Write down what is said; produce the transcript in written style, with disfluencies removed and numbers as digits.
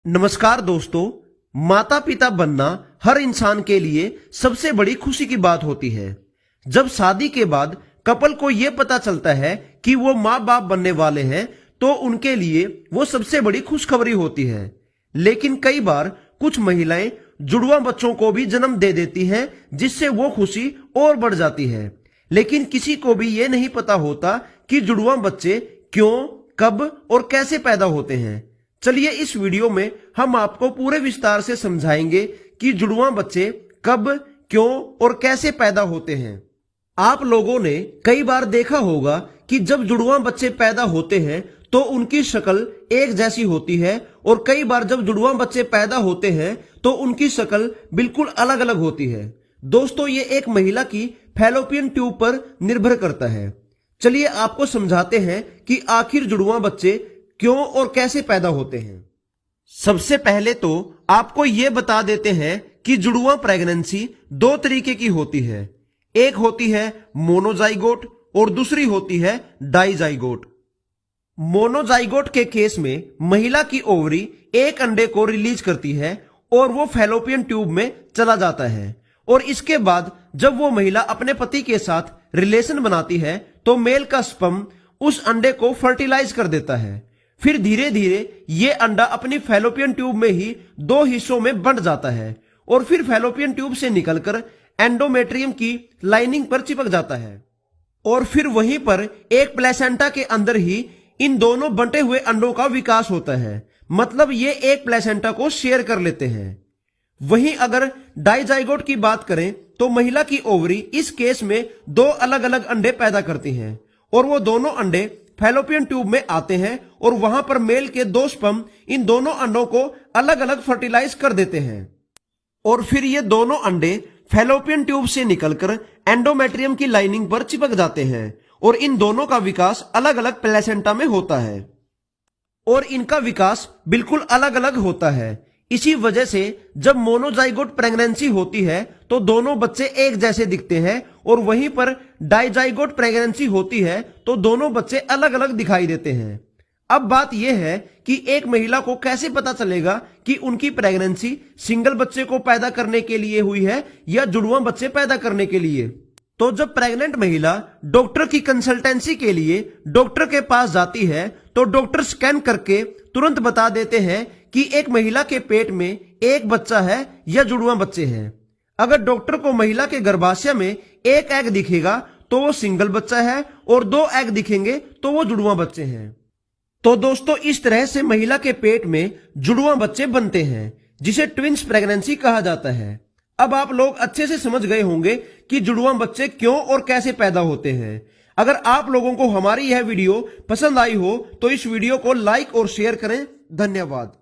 नमस्कार दोस्तों, माता पिता बनना हर इंसान के लिए सबसे बड़ी खुशी की बात होती है। जब शादी के बाद कपल को यह पता चलता है कि वो माँ बाप बनने वाले हैं तो उनके लिए वो सबसे बड़ी खुशखबरी होती है। लेकिन कई बार कुछ महिलाएं जुड़वा बच्चों को भी जन्म दे देती हैं, जिससे वो खुशी और बढ़ जाती है। लेकिन किसी को भी ये नहीं पता होता कि जुड़वा बच्चे क्यों, कब और कैसे पैदा होते हैं। चलिए इस वीडियो में हम आपको पूरे विस्तार से समझाएंगे कि जुड़वा बच्चे कब, क्यों और कैसे पैदा होते हैं। आप लोगों ने कई बार देखा होगा कि जब जुड़वा बच्चे पैदा होते हैं तो उनकी शक्ल एक जैसी होती है, और कई बार जब जुड़वा बच्चे पैदा होते हैं तो उनकी शक्ल बिल्कुल अलग अलग होती है। दोस्तों, ये एक महिला की फैलोपियन ट्यूब पर निर्भर करता है। चलिए आपको समझाते हैं कि आखिर जुड़वा बच्चे क्यों और कैसे पैदा होते हैं। सबसे पहले तो आपको यह बता देते हैं कि जुड़वा प्रेगनेंसी दो तरीके की होती है। एक होती है मोनोजाइगोट और दूसरी होती है डाइजाइगोट। मोनोजाइगोट के केस में महिला की ओवरी एक अंडे को रिलीज करती है और वो फैलोपियन ट्यूब में चला जाता है, और इसके बाद जब वो महिला अपने पति के साथ रिलेशन बनाती है तो मेल का स्पर्म उस अंडे को फर्टिलाइज कर देता है। फिर धीरे धीरे ये अंडा अपनी फैलोपियन ट्यूब में ही दो हिस्सों में बंट जाता है, और फिर फैलोपियन ट्यूब से निकलकर एंडोमेट्रियम की लाइनिंग पर चिपक जाता है, और फिर वहीं पर एक प्लेसेंटा के अंदर ही इन दोनों बंटे हुए अंडों का विकास होता है। मतलब ये एक प्लेसेंटा को शेयर कर लेते हैं। वहीं अगर डाइजाइगोट की बात करें तो महिला की ओवरी इस केस में दो अलग अलग अंडे पैदा करती हैं, और वो दोनों अंडे फैलोपियन ट्यूब में आते हैं, और वहां पर मेल के दो स्पर्म इन दोनों अंडों को अलग अलग फर्टिलाइज कर देते हैं, और फिर ये दोनों अंडे फैलोपियन ट्यूब से निकलकर एंडोमेट्रियम की लाइनिंग पर चिपक जाते हैं, और इन दोनों का विकास अलग अलग प्लेसेंटा में होता है, और इनका विकास बिल्कुल अलग अलग होता है। इसी वजह से जब मोनोजाइगोट प्रेगनेंसी होती है तो दोनों बच्चे एक जैसे दिखते हैं, और वहीं पर डाइजाइगोट प्रेगनेंसी होती है तो दोनों बच्चे अलग अलग दिखाई देते हैं। अब बात यह है कि एक महिला को कैसे पता चलेगा कि उनकी प्रेगनेंसी सिंगल बच्चे को पैदा करने के लिए हुई है या जुड़वा बच्चे पैदा करने के लिए। तो जब प्रेग्नेंट महिला डॉक्टर की कंसल्टेंसी के लिए डॉक्टर के पास जाती है तो डॉक्टर स्कैन करके तुरंत बता देते हैं कि एक महिला के पेट में एक बच्चा है या जुड़वा बच्चे हैं। अगर डॉक्टर को महिला के गर्भाशय में एक एग दिखेगा तो वो सिंगल बच्चा है, और दो एग दिखेंगे तो वो जुड़वा बच्चे हैं। तो दोस्तों, इस तरह से महिला के पेट में जुड़वा बच्चे बनते हैं, जिसे ट्विंस प्रेगनेंसी कहा जाता है। अब आप लोग अच्छे से समझ गए होंगे कि जुड़वा बच्चे क्यों और कैसे पैदा होते हैं। अगर आप लोगों को हमारी यह वीडियो पसंद आई हो तो इस वीडियो को लाइक और शेयर करें। धन्यवाद।